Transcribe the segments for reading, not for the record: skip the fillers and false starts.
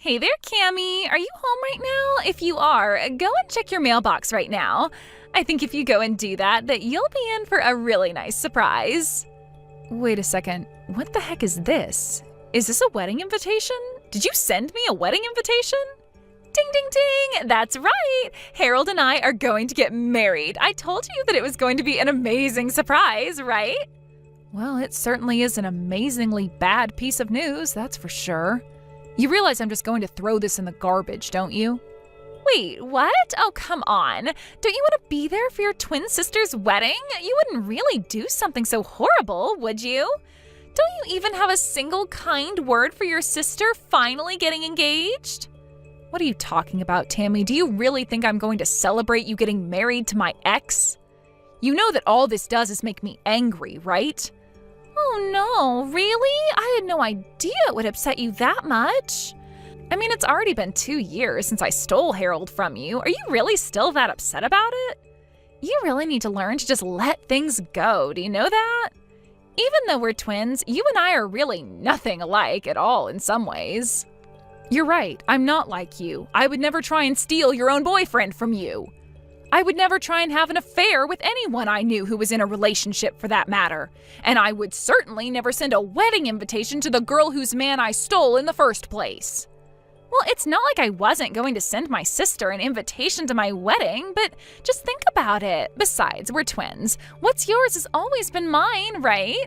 Hey there, Cammy. Are you home right now? If you are, go and check your mailbox right now. I think if you go and do that you'll be in for a really nice surprise. Wait a second. What the heck is this? Is this a wedding invitation? Did you send me a wedding invitation? Ding, ding, ding! That's right! Harold and I are going to get married. I told you that it was going to be an amazing surprise, right? Well, it certainly is an amazingly bad piece of news, that's for sure. You realize I'm just going to throw this in the garbage, don't you? Wait, what? Oh, come on. Don't you want to be there for your twin sister's wedding? You wouldn't really do something so horrible, would you? Don't you even have a single kind word for your sister finally getting engaged? What are you talking about, Tammy? Do you really think I'm going to celebrate you getting married to my ex? You know that all this does is make me angry, right? Oh no, really? I had no idea it would upset you that much. I mean, it's already been 2 years since I stole Harold from you. Are you really still that upset about it? You really need to learn to just let things go, do you know that? Even though we're twins, you and I are really nothing alike at all in some ways. You're right, I'm not like you. I would never try and steal your own boyfriend from you. I would never try and have an affair with anyone I knew who was in a relationship for that matter. And I would certainly never send a wedding invitation to the girl whose man I stole in the first place. Well, it's not like I wasn't going to send my sister an invitation to my wedding, but just think about it. Besides, we're twins. What's yours has always been mine, right?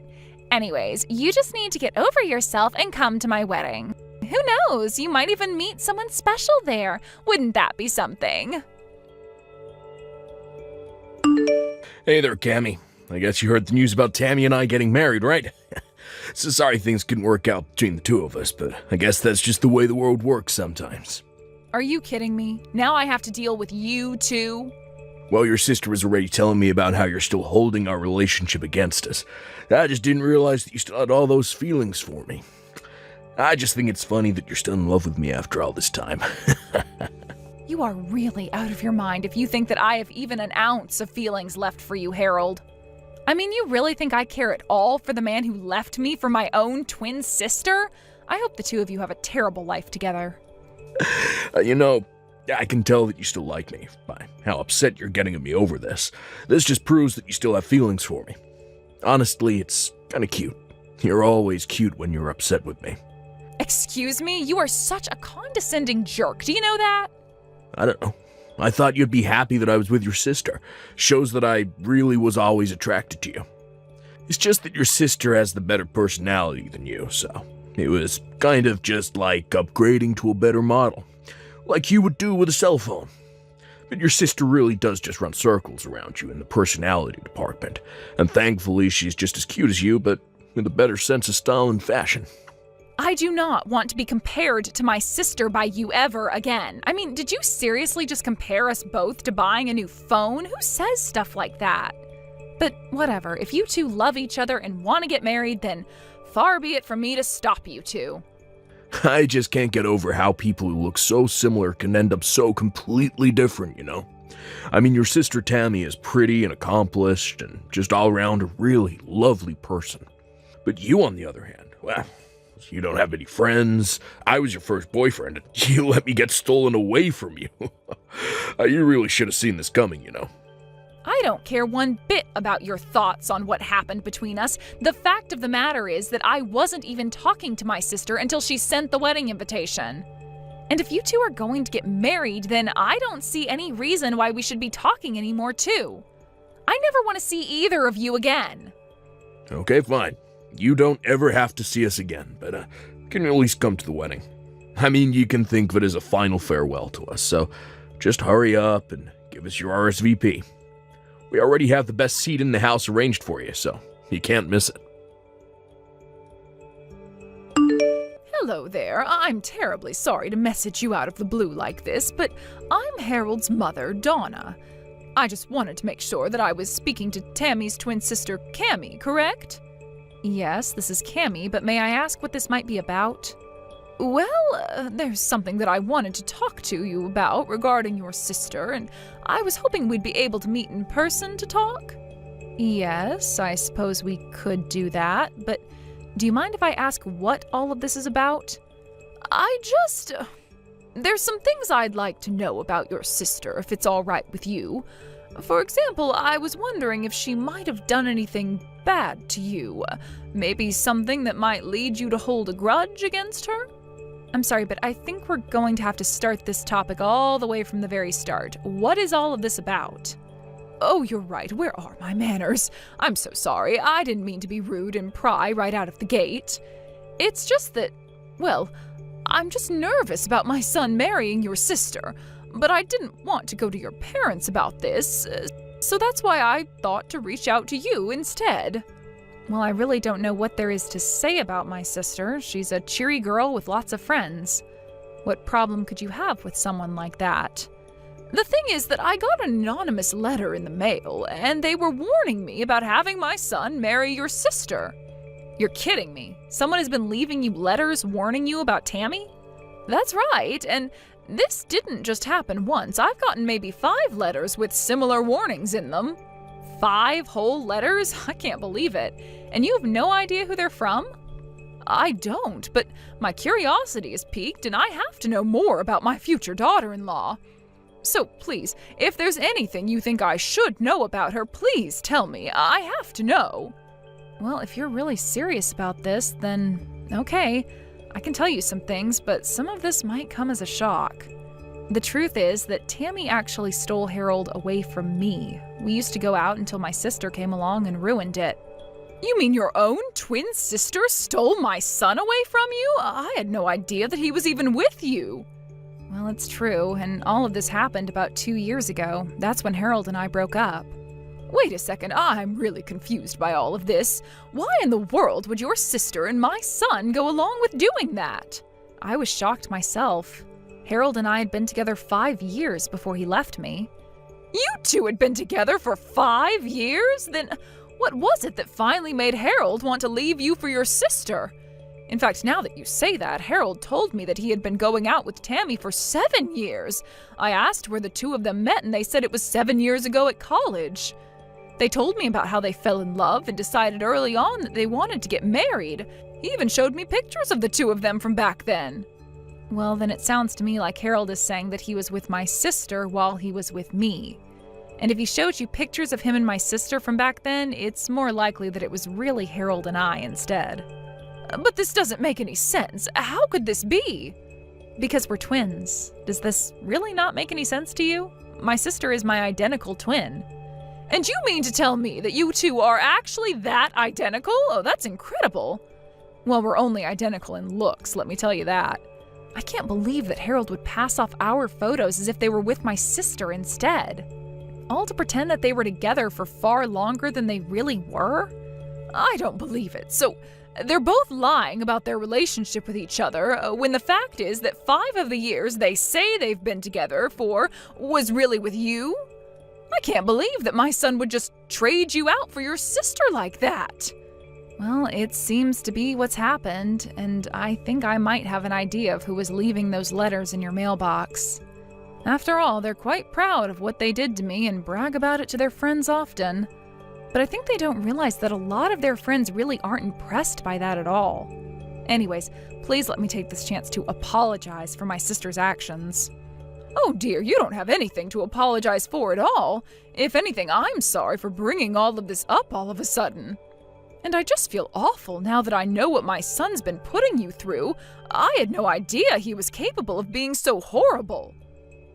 Anyways, you just need to get over yourself and come to my wedding. Who knows? You might even meet someone special there. Wouldn't that be something? Hey there, Cammy. I guess you heard the news about Tammy and I getting married, right? So sorry things couldn't work out between the two of us, but I guess that's just the way the world works sometimes. Are you kidding me? Now I have to deal with you too? Well, your sister was already telling me about how you're still holding our relationship against us. I just didn't realize that you still had all those feelings for me. I just think it's funny that you're still in love with me after all this time. You are really out of your mind if you think that I have even an ounce of feelings left for you, Harold. I mean, you really think I care at all for the man who left me for my own twin sister? I hope the two of you have a terrible life together. I can tell that you still like me by how upset you're getting at me over this. This just proves that you still have feelings for me. Honestly, it's kind of cute. You're always cute when you're upset with me. Excuse me? You are such a condescending jerk. Do you know that? I don't know. I thought you'd be happy that I was with your sister. Shows that I really was always attracted to you. It's just that your sister has the better personality than you, so it was kind of just like upgrading to a better model. Like you would do with a cell phone. But your sister really does just run circles around you in the personality department. And thankfully she's just as cute as you, but with a better sense of style and fashion. I do not want to be compared to my sister by you ever again. I mean, did you seriously just compare us both to buying a new phone? Who says stuff like that? But whatever, if you two love each other and want to get married, then far be it from me to stop you two. I just can't get over how people who look so similar can end up so completely different, you know? I mean, your sister Tammy is pretty and accomplished and just all around a really lovely person. But you, on the other hand, well, you don't have any friends. I was your first boyfriend, and you let me get stolen away from you. You really should have seen this coming, you know. I don't care one bit about your thoughts on what happened between us. The fact of the matter is that I wasn't even talking to my sister until she sent the wedding invitation. And if you two are going to get married, then I don't see any reason why we should be talking anymore, too. I never want to see either of you again. Okay, fine. You don't ever have to see us again, but can at least come to the wedding. I mean, you can think of it as a final farewell to us, so just hurry up and give us your RSVP. We already have the best seat in the house arranged for you, so you can't miss it. Hello there. I'm terribly sorry to message you out of the blue like this, but I'm Harold's mother, Donna. I just wanted to make sure that I was speaking to Tammy's twin sister, Cammy, correct? Yes, this is Cammy, but may I ask what this might be about? Well, there's something that I wanted to talk to you about regarding your sister, and I was hoping we'd be able to meet in person to talk. Yes, I suppose we could do that, but do you mind if I ask what all of this is about? There's some things I'd like to know about your sister, if it's all right with you. For example, I was wondering if she might have done anything bad to you. Maybe something that might lead you to hold a grudge against her? I'm sorry, but I think we're going to have to start this topic all the way from the very start. What is all of this about? Oh, you're right. Where are my manners? I'm so sorry. I didn't mean to be rude and pry right out of the gate. It's just that, well, I'm just nervous about my son marrying your sister, but I didn't want to go to your parents about this, so that's why I thought to reach out to you instead. Well, I really don't know what there is to say about my sister. She's a cheery girl with lots of friends. What problem could you have with someone like that? The thing is that I got an anonymous letter in the mail, and they were warning me about having my son marry your sister. You're kidding me. Someone has been leaving you letters warning you about Tammy? That's right, and this didn't just happen once. I've gotten maybe 5 letters with similar warnings in them. 5 whole letters? I can't believe it. And you have no idea who they're from? I don't, but my curiosity is piqued and I have to know more about my future daughter-in-law. So please, if there's anything you think I should know about her, please tell me. I have to know. Well, if you're really serious about this, then okay. I can tell you some things, but some of this might come as a shock. The truth is that Tammy actually stole Harold away from me. We used to go out until my sister came along and ruined it. You mean your own twin sister stole my son away from you? I had no idea that he was even with you. Well, it's true, and all of this happened about 2 years ago. That's when Harold and I broke up. Wait a second, I'm really confused by all of this. Why in the world would your sister and my son go along with doing that? I was shocked myself. Harold and I had been together 5 years before he left me. You two had been together for 5 years? Then what was it that finally made Harold want to leave you for your sister? In fact, now that you say that, Harold told me that he had been going out with Tammy for 7 years. I asked where the two of them met and they said it was 7 years ago at college. They told me about how they fell in love and decided early on that they wanted to get married. He even showed me pictures of the two of them from back then. Well, then it sounds to me like Harold is saying that he was with my sister while he was with me. And if he showed you pictures of him and my sister from back then, it's more likely that it was really Harold and I instead. But this doesn't make any sense. How could this be? Because we're twins. Does this really not make any sense to you? My sister is my identical twin. And you mean to tell me that you two are actually that identical? Oh, that's incredible. Well, we're only identical in looks, let me tell you that. I can't believe that Harold would pass off our photos as if they were with my sister instead. All to pretend that they were together for far longer than they really were? I don't believe it. So they're both lying about their relationship with each other when the fact is that 5 of the years they say they've been together for was really with you? I can't believe that my son would just trade you out for your sister like that. Well, it seems to be what's happened, and I think I might have an idea of who was leaving those letters in your mailbox. After all, they're quite proud of what they did to me and brag about it to their friends often. But I think they don't realize that a lot of their friends really aren't impressed by that at all. Anyways, please let me take this chance to apologize for my sister's actions. Oh dear, you don't have anything to apologize for at all. If anything, I'm sorry for bringing all of this up all of a sudden. And I just feel awful now that I know what my son's been putting you through. I had no idea he was capable of being so horrible.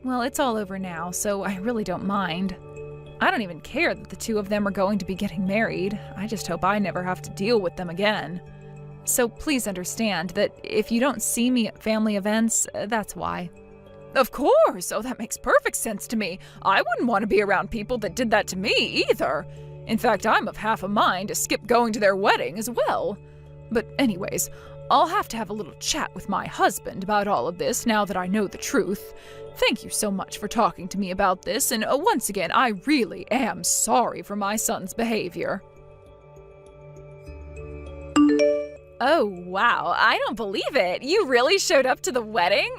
Well, it's all over now, so I really don't mind. I don't even care that the two of them are going to be getting married. I just hope I never have to deal with them again. So please understand that if you don't see me at family events, that's why. Of course! Oh, that makes perfect sense to me. I wouldn't want to be around people that did that to me either. In fact, I'm of half a mind to skip going to their wedding as well. But anyways, I'll have to have a little chat with my husband about all of this now that I know the truth. Thank you so much for talking to me about this, and once again, I really am sorry for my son's behavior. Oh, wow, I don't believe it. You really showed up to the wedding?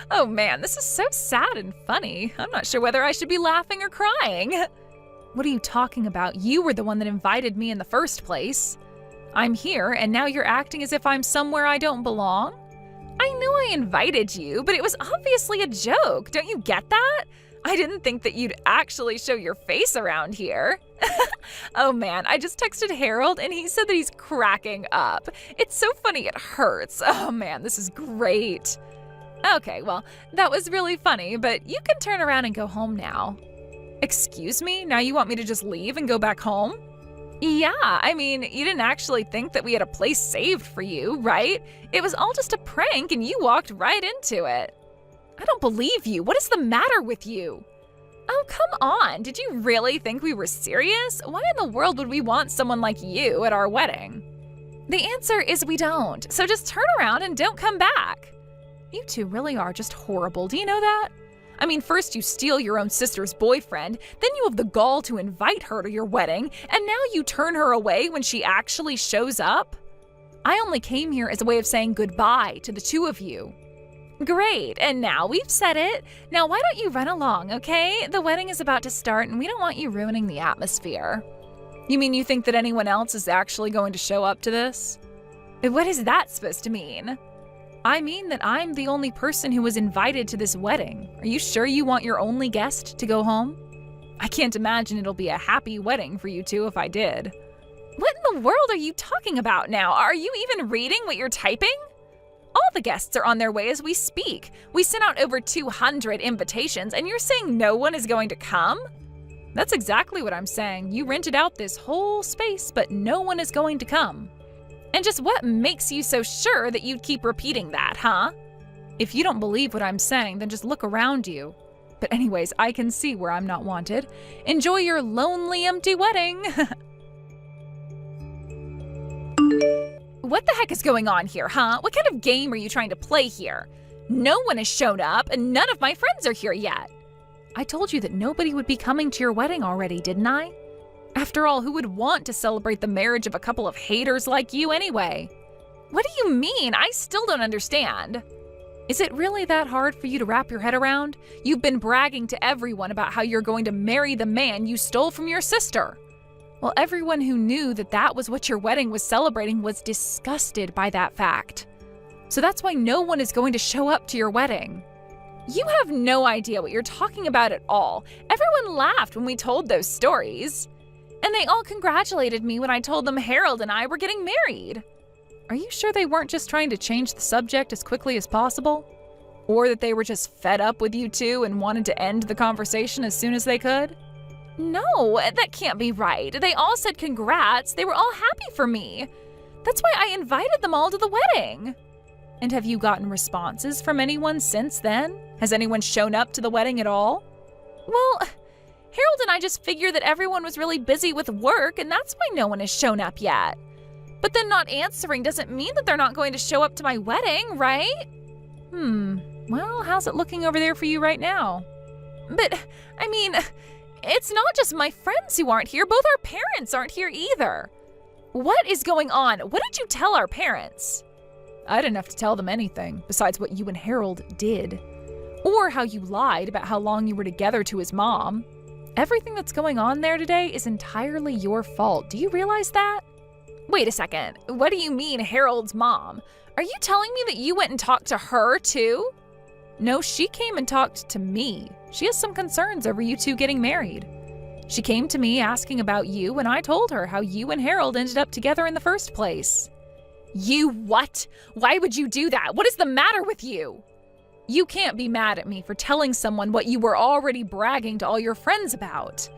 Oh man, this is so sad and funny. I'm not sure whether I should be laughing or crying. What are you talking about? You were the one that invited me in the first place. I'm here, and now you're acting as if I'm somewhere I don't belong? I know I invited you, but it was obviously a joke. Don't you get that? I didn't think that you'd actually show your face around here. Oh man, I just texted Harold and he said that he's cracking up. It's so funny it hurts. Oh man, this is great. Okay, well, that was really funny, but you can turn around and go home now. Excuse me? Now you want me to just leave and go back home? Yeah, I mean, you didn't actually think that we had a place saved for you, right? It was all just a prank and you walked right into it. I don't believe you. What is the matter with you? Oh, come on. Did you really think we were serious? Why in the world would we want someone like you at our wedding? The answer is we don't. So just turn around and don't come back. You two really are just horrible. Do you know that? I mean, first you steal your own sister's boyfriend, then you have the gall to invite her to your wedding, and now you turn her away when she actually shows up? I only came here as a way of saying goodbye to the two of you. Great, and now we've said it. Now why don't you run along, okay? The wedding is about to start and we don't want you ruining the atmosphere. You mean you think that anyone else is actually going to show up to this? What is that supposed to mean? I mean that I'm the only person who was invited to this wedding. Are you sure you want your only guest to go home? I can't imagine it'll be a happy wedding for you two if I did. What in the world are you talking about now? Are you even reading what you're typing? All the guests are on their way as we speak. We sent out over 200 invitations and you're saying no one is going to come? That's exactly what I'm saying. You rented out this whole space, but no one is going to come. And just what makes you so sure that you'd keep repeating that, huh? If you don't believe what I'm saying, then just look around you. But anyways, I can see where I'm not wanted. Enjoy your lonely, empty wedding. What the heck is going on here, huh? What kind of game are you trying to play here? No one has shown up and none of my friends are here yet. I told you that nobody would be coming to your wedding already, didn't I? After all, who would want to celebrate the marriage of a couple of haters like you anyway? What do you mean? I still don't understand. Is it really that hard for you to wrap your head around? You've been bragging to everyone about how you're going to marry the man you stole from your sister. Well, everyone who knew that that was what your wedding was celebrating was disgusted by that fact. So that's why no one is going to show up to your wedding. You have no idea what you're talking about at all. Everyone laughed when we told those stories. And they all congratulated me when I told them Harold and I were getting married. Are you sure they weren't just trying to change the subject as quickly as possible? Or that they were just fed up with you two and wanted to end the conversation as soon as they could? No, that can't be right. They all said congrats. They were all happy for me. That's why I invited them all to the wedding. And have you gotten responses from anyone since then? Has anyone shown up to the wedding at all? Well, Harold and I just figured that everyone was really busy with work, and that's why no one has shown up yet. But then not answering doesn't mean that they're not going to show up to my wedding, right? Well, how's it looking over there for you right now? But, I mean, it's not just my friends who aren't here. Both our parents aren't here either. What is going on? What did you tell our parents? I didn't have to tell them anything besides what you and Harold did. Or how you lied about how long you were together to his mom. Everything that's going on there today is entirely your fault. Do you realize that? Wait a second. What do you mean, Harold's mom? Are you telling me that you went and talked to her too? No, she came and talked to me. She has some concerns over you two getting married. She came to me asking about you, and I told her how you and Harold ended up together in the first place. You what? Why would you do that? What is the matter with you? You can't be mad at me for telling someone what you were already bragging to all your friends about.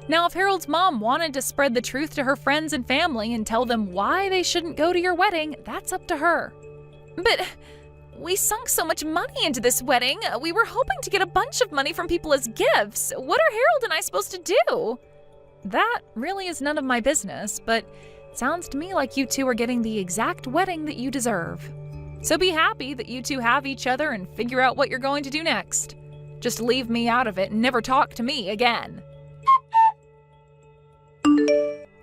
Now, if Harold's mom wanted to spread the truth to her friends and family and tell them why they shouldn't go to your wedding, that's up to her. But we sunk so much money into this wedding. We were hoping to get a bunch of money from people as gifts. What are Harold and I supposed to do? That really is none of my business, but it sounds to me like you two are getting the exact wedding that you deserve. So be happy that you two have each other and figure out what you're going to do next. Just leave me out of it and never talk to me again.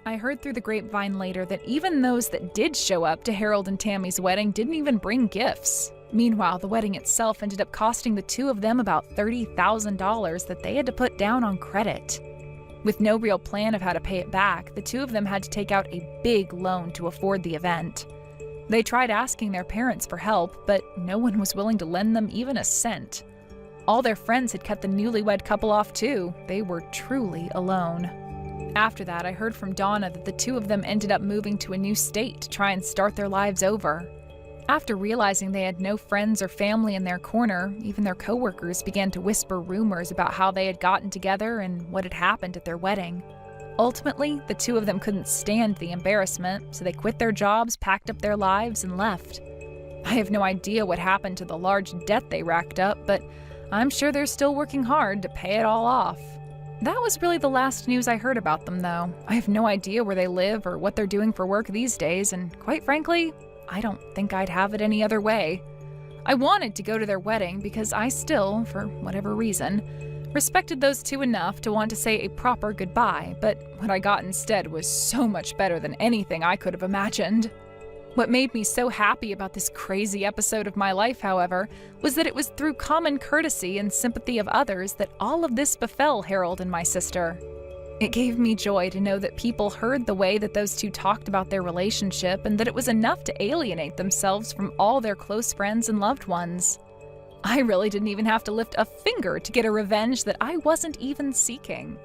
I heard through the grapevine later that even those that did show up to Harold and Tammy's wedding didn't even bring gifts. Meanwhile, the wedding itself ended up costing the two of them about $30,000 that they had to put down on credit. With no real plan of how to pay it back, the two of them had to take out a big loan to afford the event. They tried asking their parents for help, but no one was willing to lend them even a cent. All their friends had cut the newlywed couple off too. They were truly alone. After that, I heard from Donna that the two of them ended up moving to a new state to try and start their lives over. After realizing they had no friends or family in their corner, even their coworkers began to whisper rumors about how they had gotten together and what had happened at their wedding. Ultimately, the two of them couldn't stand the embarrassment, so they quit their jobs, packed up their lives, and left. I have no idea what happened to the large debt they racked up, but I'm sure they're still working hard to pay it all off. That was really the last news I heard about them, though. I have no idea where they live or what they're doing for work these days, and quite frankly, I don't think I'd have it any other way. I wanted to go to their wedding because I still, for whatever reason, respected those two enough to want to say a proper goodbye, but what I got instead was so much better than anything I could have imagined. What made me so happy about this crazy episode of my life, however, was that it was through common courtesy and sympathy of others that all of this befell Harold and my sister. It gave me joy to know that people heard the way that those two talked about their relationship and that it was enough to alienate themselves from all their close friends and loved ones. I really didn't even have to lift a finger to get a revenge that I wasn't even seeking.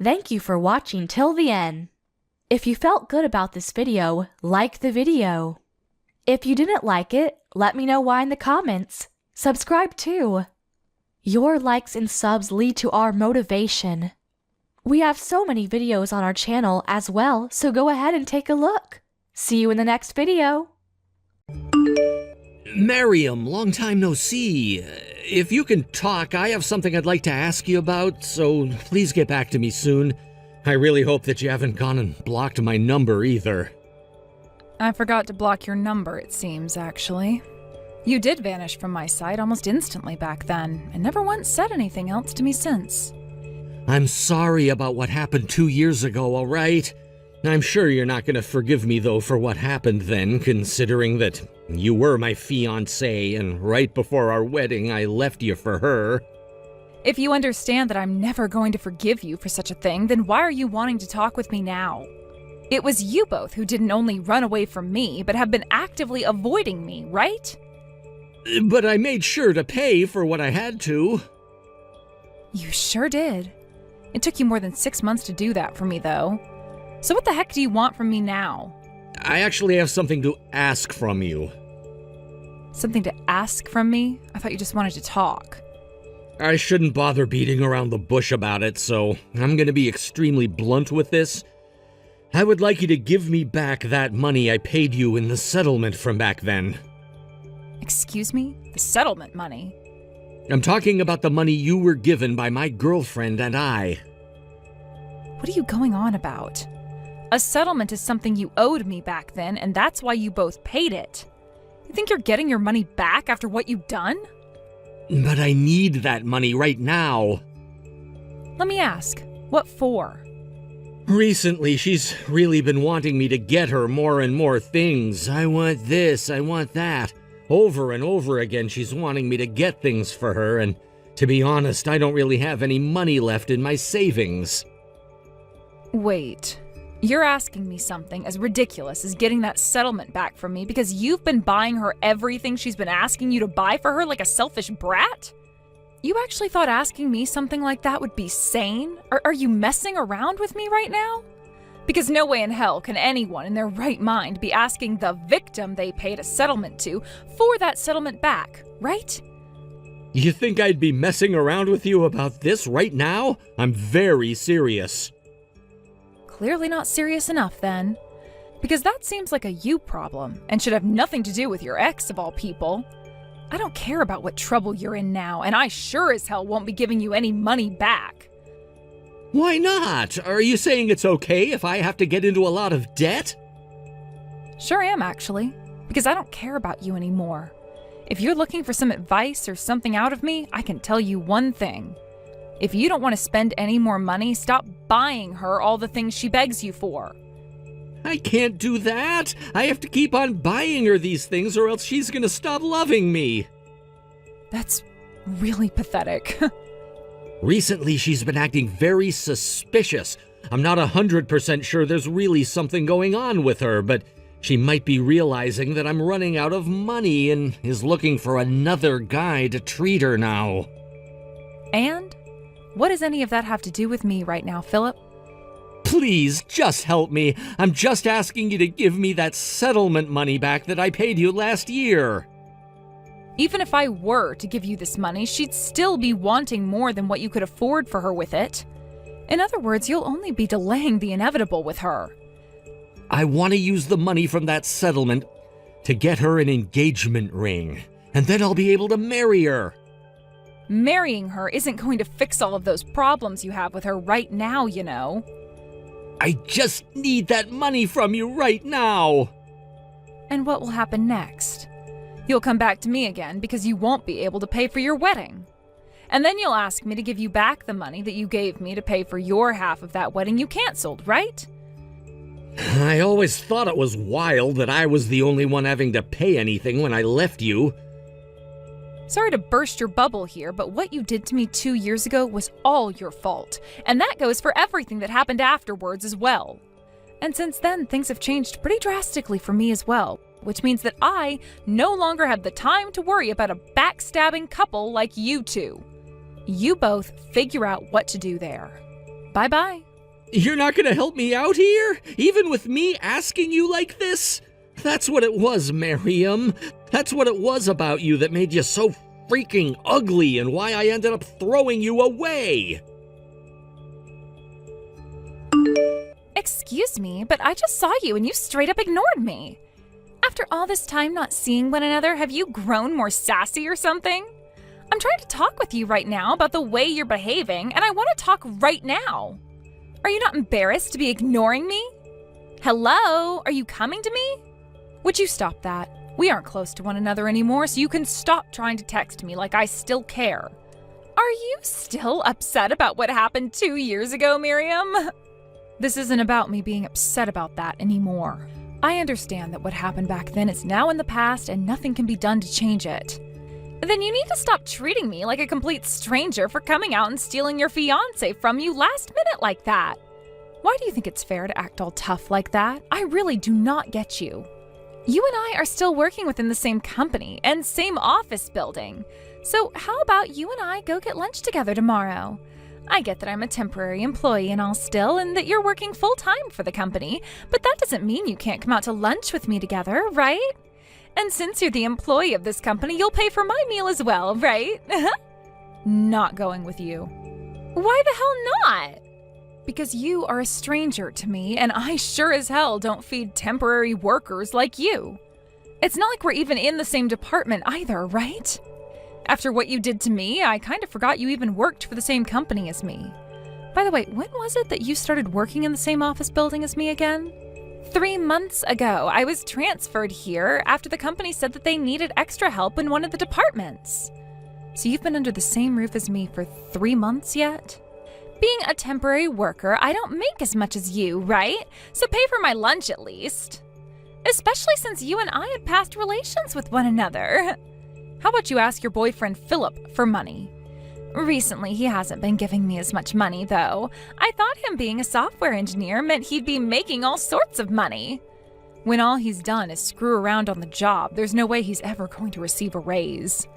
Thank you for watching till the end. If you felt good about this video, like the video. If you didn't like it, let me know why in the comments. Subscribe too. Your likes and subs lead to our motivation. We have so many videos on our channel as well, so go ahead and take a look. See you in the next video. Miriam, long time no see. If you can talk, I have something I'd like to ask you about, so please get back to me soon. I really hope that you haven't gone and blocked my number either. I forgot to block your number, it seems, actually. You did vanish from my sight almost instantly back then, and never once said anything else to me since. I'm sorry about what happened 2 years ago, all right? I'm sure you're not going to forgive me, though, for what happened then, considering that you were my fiancé, and right before our wedding, I left you for her. If you understand that I'm never going to forgive you for such a thing, then why are you wanting to talk with me now? It was you both who didn't only run away from me, but have been actively avoiding me, right? But I made sure to pay for what I had to. You sure did. It took you more than 6 months to do that for me, though. So what the heck do you want from me now? I actually have something to ask from you. Something to ask from me? I thought you just wanted to talk. I shouldn't bother beating around the bush about it, so I'm going to be extremely blunt with this. I would like you to give me back that money I paid you in the settlement from back then. Excuse me? The settlement money? I'm talking about the money you were given by my girlfriend and I. What are you going on about? A settlement is something you owed me back then, and that's why you both paid it. You think you're getting your money back after what you've done? But I need that money right now. Let me ask, what for? Recently, she's really been wanting me to get her more and more things. I want this, I want that. Over and over again, she's wanting me to get things for her, and to be honest, I don't really have any money left in my savings. Wait, you're asking me something as ridiculous as getting that settlement back from me because you've been buying her everything she's been asking you to buy for her like a selfish brat? You actually thought asking me something like that would be sane? Are you messing around with me right now? Because no way in hell can anyone in their right mind be asking the victim they paid a settlement to for that settlement back, right? You think I'd be messing around with you about this right now? I'm very serious. Clearly not serious enough then. Because that seems like a you problem and should have nothing to do with your ex of all people. I don't care about what trouble you're in now, and I sure as hell won't be giving you any money back. Why not? Are you saying it's okay if I have to get into a lot of debt? Sure am, actually, because I don't care about you anymore. If you're looking for some advice or something out of me, I can tell you one thing. If you don't want to spend any more money, stop buying her all the things she begs you for. I can't do that. I have to keep on buying her these things or else she's gonna stop loving me. That's really pathetic. Recently, she's been acting very suspicious. I'm not 100% sure there's really something going on with her, but She might be realizing that I'm running out of money and is looking for another guy to treat her now. And? What does any of that have to do with me right now, Philip? Please, just help me. I'm just asking you to give me that settlement money back that I paid you last year. Even if I were to give you this money, she'd still be wanting more than what you could afford for her with it. In other words, you'll only be delaying the inevitable with her. I want to use the money from that settlement to get her an engagement ring, and then I'll be able to marry her. Marrying her isn't going to fix all of those problems you have with her right now, you know. I just need that money from you right now. And what will happen next? You'll come back to me again because you won't be able to pay for your wedding. And then you'll ask me to give you back the money that you gave me to pay for your half of that wedding you canceled, right? I always thought it was wild that I was the only one having to pay anything when I left you. Sorry to burst your bubble here, but what you did to me 2 years ago was all your fault. And that goes for everything that happened afterwards as well. And since then, things have changed pretty drastically for me as well, which means that I no longer have the time to worry about a backstabbing couple like you two. You both figure out what to do there. Bye-bye. You're not going to help me out here? Even with me asking you like this? That's what it was, Miriam. That's what it was about you that made you so freaking ugly and why I ended up throwing you away. Excuse me, but I just saw you and you straight up ignored me. After all this time not seeing one another, have you grown more sassy or something? I'm trying to talk with you right now about the way you're behaving, and I want to talk right now. Are you not embarrassed to be ignoring me? Hello? Are you coming to me? Would you stop that? We aren't close to one another anymore, so you can stop trying to text me like I still care. Are you still upset about what happened 2 years ago, Miriam? This isn't about me being upset about that anymore. I understand that what happened back then is now in the past and nothing can be done to change it. Then you need to stop treating me like a complete stranger for coming out and stealing your fiancé from you last minute like that. Why do you think it's fair to act all tough like that? I really do not get you. You and I are still working within the same company and same office building. So how about you and I go get lunch together tomorrow? I get that I'm a temporary employee and all still, and that you're working full-time for the company, but that doesn't mean you can't come out to lunch with me together, right? And since you're the employee of this company, you'll pay for my meal as well, right? Not going with you. Why the hell not? Because you are a stranger to me, and I sure as hell don't feed temporary workers like you. It's not like we're even in the same department either, right? After what you did to me, I kind of forgot you even worked for the same company as me. By the way, when was it that you started working in the same office building as me again? 3 months ago. I was transferred here after the company said that they needed extra help in one of the departments. So you've been under the same roof as me for 3 months yet? Being a temporary worker, I don't make as much as you, right? So pay for my lunch at least. Especially since you and I had past relations with one another. How about you ask your boyfriend Philip for money? Recently, he hasn't been giving me as much money, though. I thought him being a software engineer meant he'd be making all sorts of money. When all he's done is screw around on the job, there's no way he's ever going to receive a raise.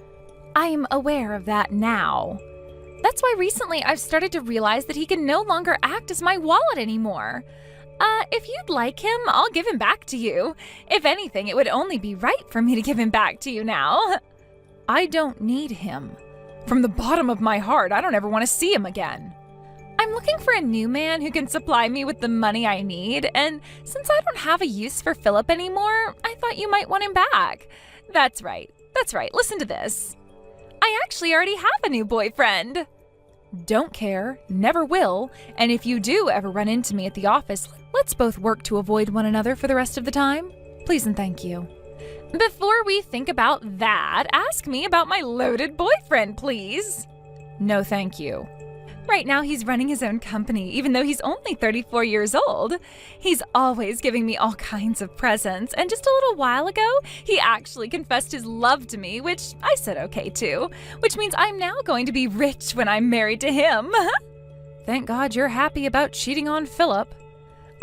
I'm aware of that now. That's why recently I've started to realize that he can no longer act as my wallet anymore. If you'd like him, I'll give him back to you. If anything, it would only be right for me to give him back to you now. I don't need him. From the bottom of my heart, I don't ever want to see him again. I'm looking for a new man who can supply me with the money I need, and since I don't have a use for Philip anymore, I thought you might want him back. That's right. Listen to this. I actually already have a new boyfriend. Don't care, never will, and if you do ever run into me at the office, let's both work to avoid one another for the rest of the time. Please and thank you. Before we think about that, ask me about my loaded boyfriend, please. No, thank you. Right now, he's running his own company, even though he's only 34 years old. He's always giving me all kinds of presents, and just a little while ago, he actually confessed his love to me, which I said okay to, which means I'm now going to be rich when I'm married to him. Thank God you're happy about cheating on Philip.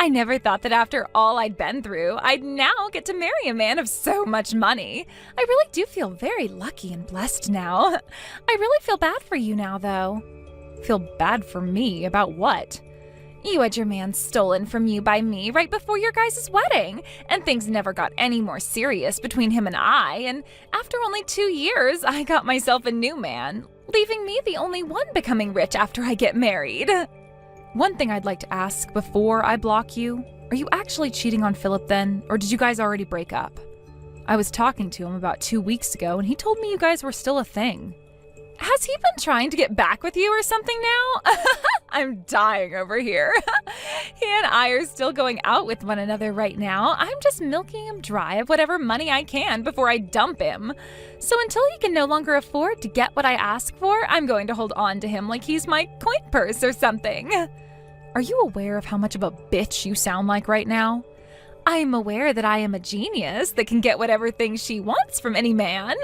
I never thought that after all I'd been through, I'd now get to marry a man of so much money. I really do feel very lucky and blessed now. I really feel bad for you now, though. Feel bad for me about what? You had your man stolen from you by me right before your guys' wedding, and things never got any more serious between him and I, and after only 2 years, I got myself a new man, leaving me the only one becoming rich after I get married. One thing I'd like to ask before I block you, are you actually cheating on Philip then, or did you guys already break up? I was talking to him about 2 weeks ago, and he told me you guys were still a thing. Has he been trying to get back with you or something now? I'm dying over here. He and I are still going out with one another right now. I'm just milking him dry of whatever money I can before I dump him. So until he can no longer afford to get what I ask for, I'm going to hold on to him like he's my coin purse or something. Are you aware of how much of a bitch you sound like right now? I'm aware that I am a genius that can get whatever thing she wants from any man,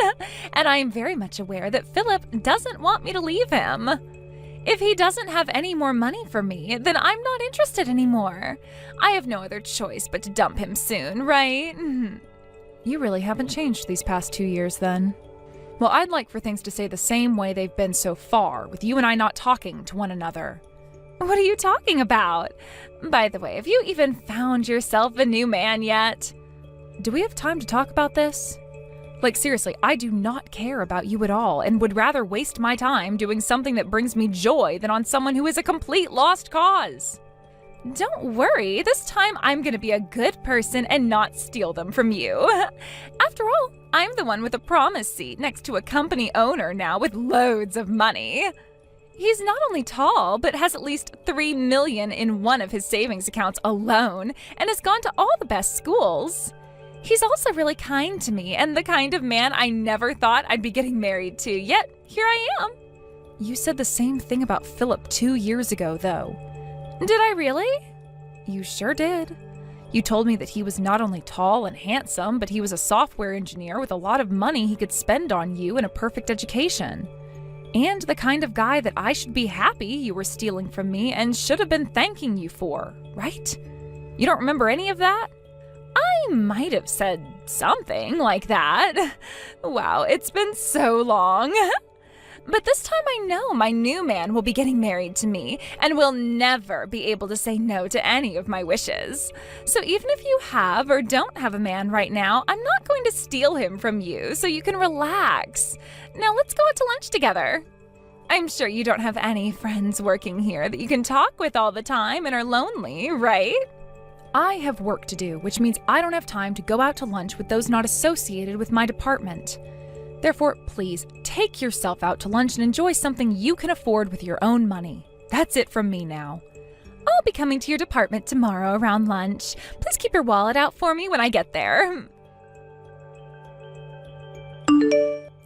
and I am very much aware that Philip doesn't want me to leave him. If he doesn't have any more money for me, then I'm not interested anymore. I have no other choice but to dump him soon, right? You really haven't changed these past 2 years then. Well, I'd like for things to stay the same way they've been so far, with you and I not talking to one another. What are you talking about? By the way, have you even found yourself a new man yet? Do we have time to talk about this? Like, seriously, I do not care about you at all and would rather waste my time doing something that brings me joy than on someone who is a complete lost cause. Don't worry, this time I'm gonna be a good person and not steal them from you. After all, I'm the one with a promise seat next to a company owner now with loads of money. He's not only tall, but has at least $3 million in one of his savings accounts alone, and has gone to all the best schools. He's also really kind to me, and the kind of man I never thought I'd be getting married to, yet here I am. You said the same thing about Philip 2 years ago, though. Did I really? You sure did. You told me that he was not only tall and handsome, but he was a software engineer with a lot of money he could spend on you and a perfect education. And the kind of guy that I should be happy you were stealing from me and should have been thanking you for, right? You don't remember any of that? I might have said something like that. Wow, it's been so long. But this time I know my new man will be getting married to me and will never be able to say no to any of my wishes. So even if you have or don't have a man right now, I'm not going to steal him from you so you can relax. Now let's go out to lunch together. I'm sure you don't have any friends working here that you can talk with all the time and are lonely, right? I have work to do, which means I don't have time to go out to lunch with those not associated with my department. Therefore, please take yourself out to lunch and enjoy something you can afford with your own money. That's it from me now. I'll be coming to your department tomorrow around lunch. Please keep your wallet out for me when I get there.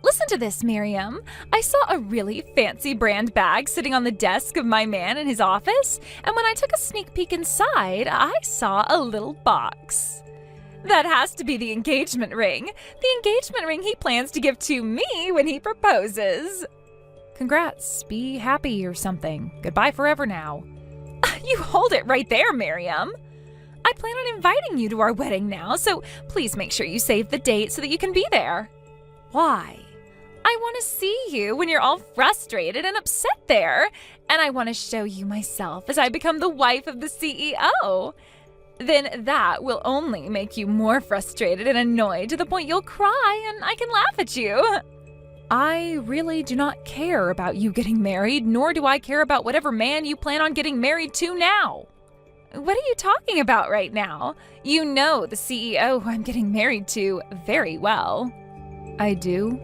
Listen to this, Miriam. I saw a really fancy brand bag sitting on the desk of my man in his office, and when I took a sneak peek inside, I saw a little box. That has to be the engagement ring. The engagement ring he plans to give to me when he proposes. Congrats. Be happy or something. Goodbye forever now. You hold it right there, Miriam. I plan on inviting you to our wedding now, so please make sure you save the date so that you can be there. Why? I want to see you when you're all frustrated and upset there, and I want to show you myself as I become the wife of the CEO. Then that will only make you more frustrated and annoyed to the point you'll cry and I can laugh at you. I really do not care about you getting married, nor do I care about whatever man you plan on getting married to now. What are you talking about right now? You know the CEO who I'm getting married to very well. I do.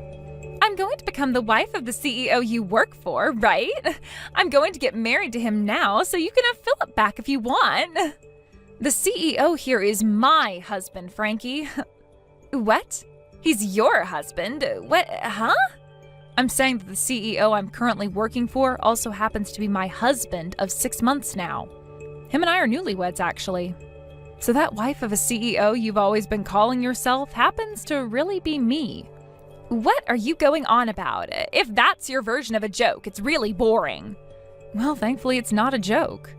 I'm going to become the wife of the CEO you work for, right? I'm going to get married to him now so you can have Philip back if you want. The CEO here is my husband, Frankie. What? He's your husband? What, huh? I'm saying that the CEO I'm currently working for also happens to be my husband of 6 months now. Him and I are newlyweds, actually. So that wife of a CEO you've always been calling yourself happens to really be me. What are you going on about? If that's your version of a joke, it's really boring. Well, thankfully it's not a joke.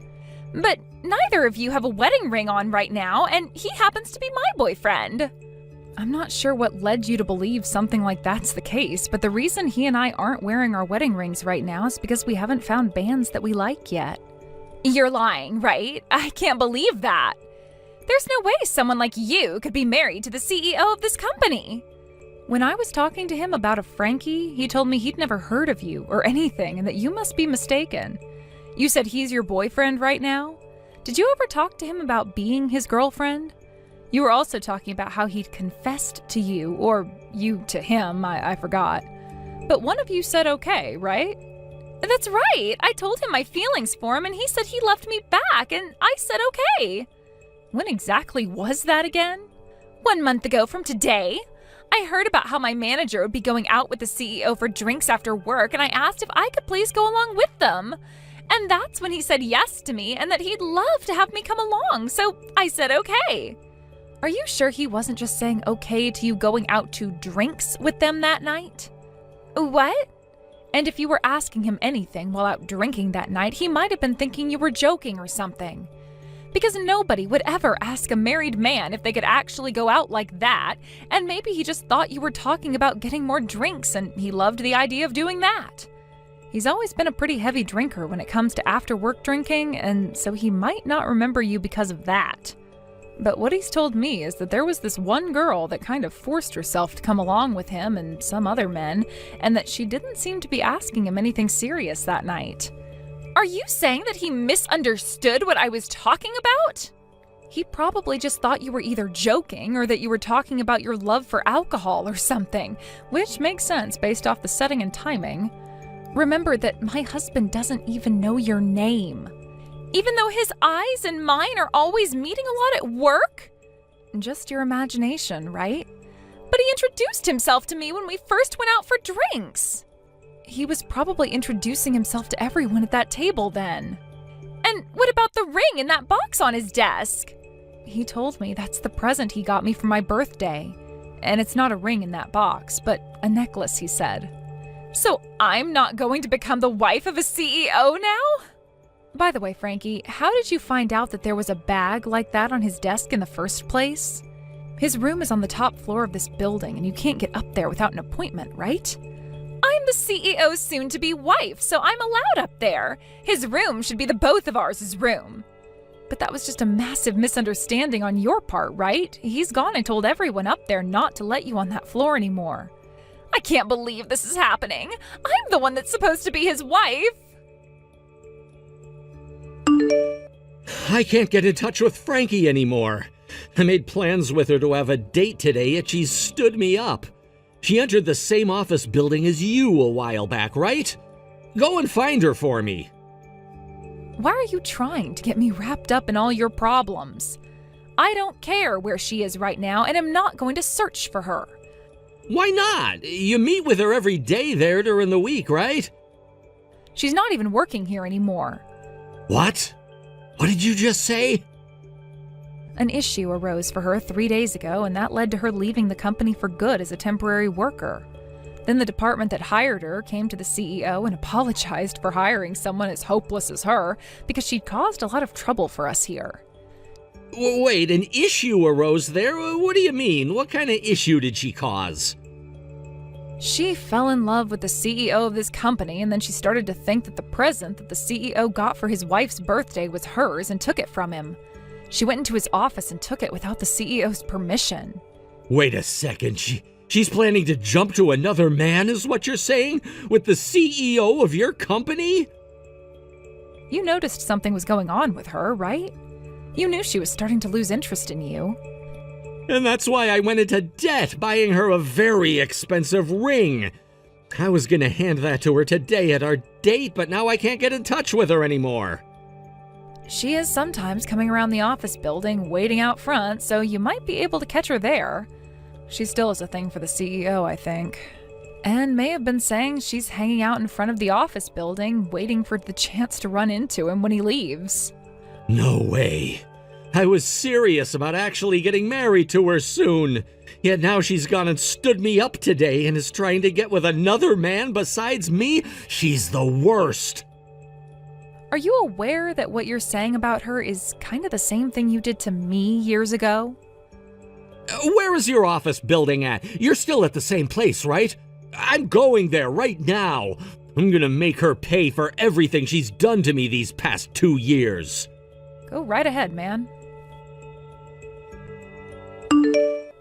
But neither of you have a wedding ring on right now, and he happens to be my boyfriend. I'm not sure what led you to believe something like that's the case, but the reason he and I aren't wearing our wedding rings right now is because we haven't found bands that we like yet. You're lying, right? I can't believe that. There's no way someone like you could be married to the CEO of this company. When I was talking to him about a Frankie, he told me he'd never heard of you or anything and that you must be mistaken. You said he's your boyfriend right now? Did you ever talk to him about being his girlfriend? You were also talking about how he'd confessed to you, or you to him, I forgot. But one of you said okay, right? That's right. I told him my feelings for him and he said he loved me back and I said okay. When exactly was that again? 1 month ago from today. I heard about how my manager would be going out with the CEO for drinks after work and I asked if I could please go along with them. And that's when he said yes to me and that he'd love to have me come along, so I said okay. Are you sure he wasn't just saying okay to you going out to drinks with them that night? What? And if you were asking him anything while out drinking that night, he might have been thinking you were joking or something. Because nobody would ever ask a married man if they could actually go out like that, and maybe he just thought you were talking about getting more drinks and he loved the idea of doing that. He's always been a pretty heavy drinker when it comes to after-work drinking, and so he might not remember you because of that. But what he's told me is that there was this one girl that kind of forced herself to come along with him and some other men, and that she didn't seem to be asking him anything serious that night. Are you saying that he misunderstood what I was talking about? He probably just thought you were either joking or that you were talking about your love for alcohol or something, which makes sense based off the setting and timing. Remember that my husband doesn't even know your name. Even though his eyes and mine are always meeting a lot at work? Just your imagination, right? But he introduced himself to me when we first went out for drinks. He was probably introducing himself to everyone at that table then. And what about the ring in that box on his desk? He told me that's the present he got me for my birthday. And it's not a ring in that box, but a necklace, he said. So I'm not going to become the wife of a CEO now? By the way, Frankie, how did you find out that there was a bag like that on his desk in the first place? His room is on the top floor of this building, and you can't get up there without an appointment, right? I'm the CEO's soon-to-be wife, so I'm allowed up there. His room should be the both of ours' room. But that was just a massive misunderstanding on your part, right? He's gone and told everyone up there not to let you on that floor anymore. I can't believe this is happening. I'm the one that's supposed to be his wife. I can't get in touch with Frankie anymore. I made plans with her to have a date today, and she's stood me up. She entered the same office building as you a while back, right? Go and find her for me. Why are you trying to get me wrapped up in all your problems? I don't care where she is right now, and I'm not going to search for her. Why not? You meet with her every day there during the week, right? She's not even working here anymore. What? What did you just say? An issue arose for her 3 days ago, and that led to her leaving the company for good as a temporary worker. Then the department that hired her came to the CEO and apologized for hiring someone as hopeless as her because she'd caused a lot of trouble for us here. Wait, an issue arose there? What do you mean? What kind of issue did she cause? She fell in love with the CEO of this company, and then she started to think that the present that the CEO got for his wife's birthday was hers and took it from him. She went into his office and took it without the CEO's permission. Wait a second, she's planning to jump to another man, is what you're saying? With the CEO of your company? You noticed something was going on with her, right? You knew she was starting to lose interest in you. And that's why I went into debt buying her a very expensive ring. I was gonna hand that to her today at our date, but now I can't get in touch with her anymore. She is sometimes coming around the office building, waiting out front, so you might be able to catch her there. She still has a thing for the CEO, I think. And may have been saying she's hanging out in front of the office building, waiting for the chance to run into him when he leaves. No way. I was serious about actually getting married to her soon. Yet now she's gone and stood me up today and is trying to get with another man besides me. She's the worst. Are you aware that what you're saying about her is kind of the same thing you did to me years ago? Where is your office building at? You're still at the same place, right? I'm going there right now. I'm gonna make her pay for everything she's done to me these past 2 years. Go right ahead, man.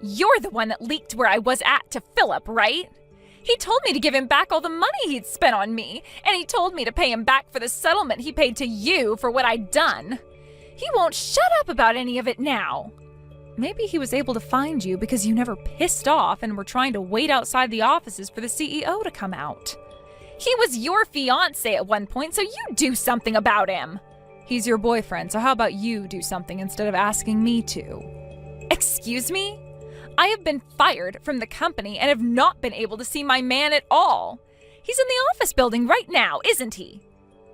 You're the one that leaked where I was at to Philip, right? He told me to give him back all the money he'd spent on me, and he told me to pay him back for the settlement he paid to you for what I'd done. He won't shut up about any of it now. Maybe he was able to find you because you never pissed off and were trying to wait outside the offices for the CEO to come out. He was your fiancé at one point, so you do something about him. He's your boyfriend, so how about you do something instead of asking me to? Excuse me? I have been fired from the company and have not been able to see my man at all. He's in the office building right now, isn't he?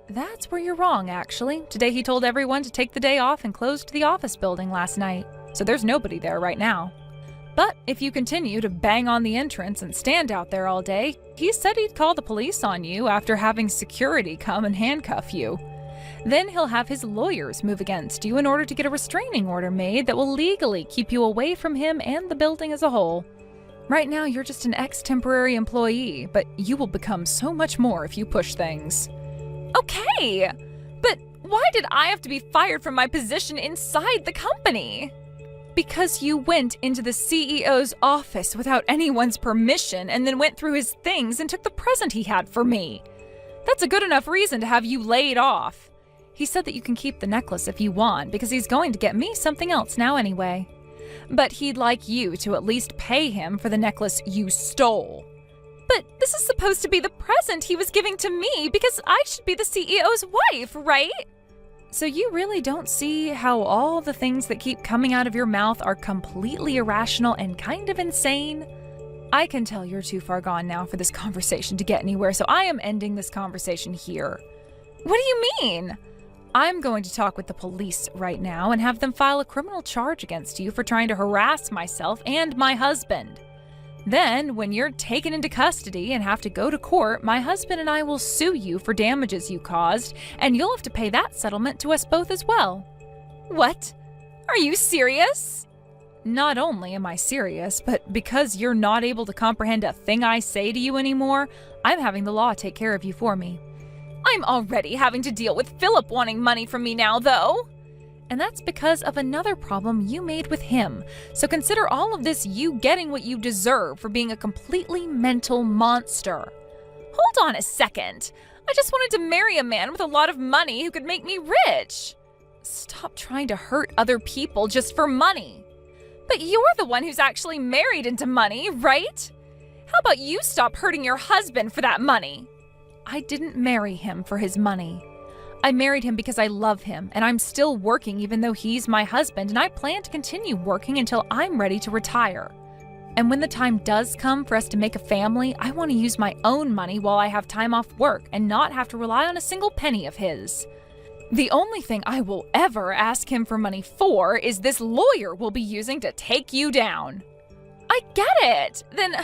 That's where you're wrong, actually. Today he told everyone to take the day off and closed the office building last night, so there's nobody there right now. But if you continue to bang on the entrance and stand out there all day, he said he'd call the police on you after having security come and handcuff you. Then he'll have his lawyers move against you in order to get a restraining order made that will legally keep you away from him and the building as a whole. Right now, you're just an ex-temporary employee, but you will become so much more if you push things. Okay, but why did I have to be fired from my position inside the company? Because you went into the CEO's office without anyone's permission and then went through his things and took the present he had for me. That's a good enough reason to have you laid off. He said that you can keep the necklace if you want because he's going to get me something else now anyway. But he'd like you to at least pay him for the necklace you stole. But this is supposed to be the present he was giving to me because I should be the CEO's wife, right? So you really don't see how all the things that keep coming out of your mouth are completely irrational and kind of insane? I can tell you're too far gone now for this conversation to get anywhere, so I am ending this conversation here. What do you mean? I'm going to talk with the police right now and have them file a criminal charge against you for trying to harass myself and my husband. Then, when you're taken into custody and have to go to court, my husband and I will sue you for damages you caused, and you'll have to pay that settlement to us both as well. What? Are you serious? Not only am I serious, but because you're not able to comprehend a thing I say to you anymore, I'm having the law take care of you for me. I'm already having to deal with Philip wanting money from me now, though. And that's because of another problem you made with him. So consider all of this you getting what you deserve for being a completely mental monster. Hold on a second. I just wanted to marry a man with a lot of money who could make me rich. Stop trying to hurt other people just for money. But you're the one who's actually married into money, right? How about you stop hurting your husband for that money? I didn't marry him for his money. I married him because I love him, and I'm still working even though he's my husband, and I plan to continue working until I'm ready to retire. And when the time does come for us to make a family, I want to use my own money while I have time off work and not have to rely on a single penny of his. The only thing I will ever ask him for money for is this lawyer we'll be using to take you down. I get it. Then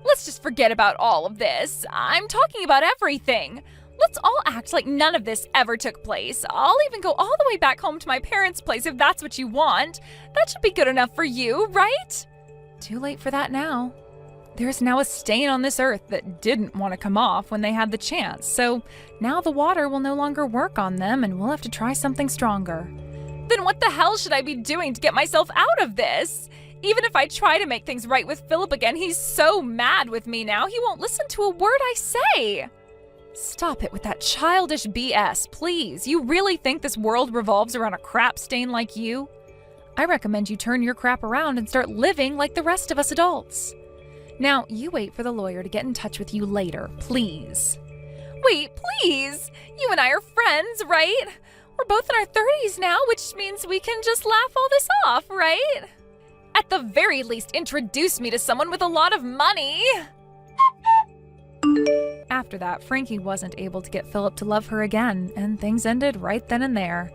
let's just forget about all of this. I'm talking about everything. Let's all act like none of this ever took place. I'll even go all the way back home to my parents' place if that's what you want. That should be good enough for you, right? Too late for that now. There's now a stain on this earth that didn't want to come off when they had the chance, so now the water will no longer work on them and we'll have to try something stronger. Then what the hell should I be doing to get myself out of this? Even if I try to make things right with Philip again, he's so mad with me now, he won't listen to a word I say. Stop it with that childish BS, please. You really think this world revolves around a crap stain like you? I recommend you turn your crap around and start living like the rest of us adults. Now, you wait for the lawyer to get in touch with you later, please. Wait, please! You and I are friends, right? We're both in our 30s now, which means we can just laugh all this off, right? At the very least, introduce me to someone with a lot of money. After that, Frankie wasn't able to get Philip to love her again, and things ended right then and there.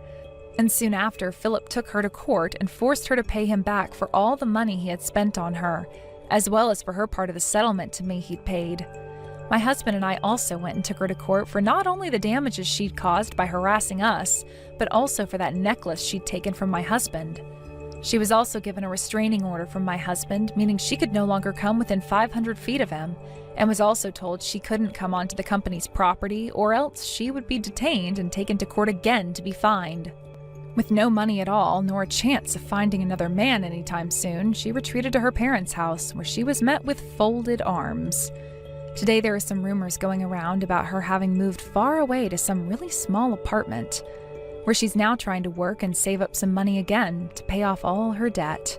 And soon after, Philip took her to court and forced her to pay him back for all the money he had spent on her, as well as for her part of the settlement to me he'd paid. My husband and I also went and took her to court for not only the damages she'd caused by harassing us, but also for that necklace she'd taken from my husband. She was also given a restraining order from my husband, meaning she could no longer come within 500 feet of him, and was also told she couldn't come onto the company's property or else she would be detained and taken to court again to be fined. With no money at all, nor a chance of finding another man anytime soon, she retreated to her parents' house, where she was met with folded arms. Today there are some rumors going around about her having moved far away to some really small apartment, where she's now trying to work and save up some money again to pay off all her debt.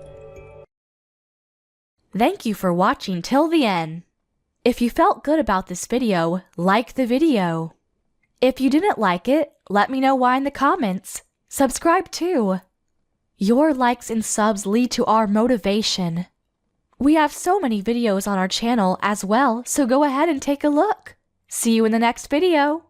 Thank you for watching till the end. If you felt good about this video, like the video. If you didn't like it, let me know why in the comments. Subscribe too. Your likes and subs lead to our motivation. We have so many videos on our channel as well, so go ahead and take a look. See you in the next video.